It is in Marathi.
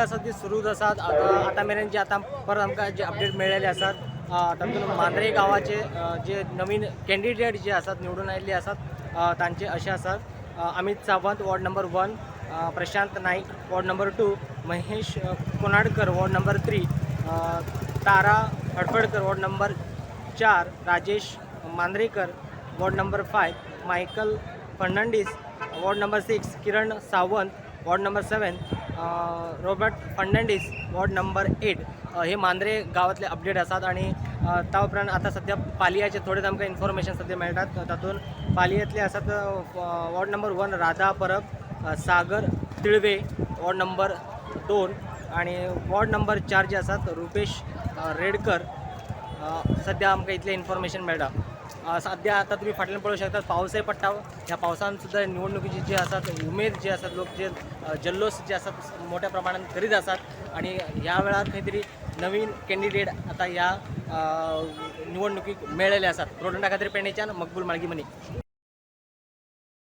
सध्या सुरू आसात आता मेरेन जे आता परत आमकां जे अपडेट मेळ्ळेले आसात तातूंत मांद्रे गांवाचे जे नवीन कॅन्डिडेट जे आसात निवडून आयिल्ले आसात तांचे अशे आसात Amit Sawant ward number 1, Prashant Naik ward number 2, Mahesh Konadkar ward number 3, Tara Hadfadkar ward number 4, Rajesh Mandrekar ward number 5, Michael Fernandes ward number 6, Kiran Sawant ward number 7, Robert Fernandes ward number 8 हे मांद्रे गावातले अपडेट आसात. आणि त्या उपरांत आता सध्या पालयाचे थोडे आमकां इन्फॉर्मेशन सध्या मेळटात. तातूंत पालयेंतले आसात वॉर्ड नंबर 1 राधा परब, सागर तिळवे वॉर्ड नंबर 2 आणि वॉर्ड नंबर 4 जे आसात रुपेश रेडकर. सध्या आमकां इतले इन्फॉर्मेशन मेळटा. सध्या आता तुम्ही फाटल्यान पळोवंक शकतात पावसय पडटा. ह्या पावसान सुद्धा निवडणुकीची जे आसात उमेद जे आसात लोक जे जल्लोष जे आसात मोठ्या प्रमाणात करीत आसात आणि ह्या वेळार खंय तरी नवीन कॅन्डिडेट आता ह्या निवडणुकीक मेळ्ळेले आसात. प्रोडंटा खातीर पेडणेच्यान मकबूल माळगी मनी.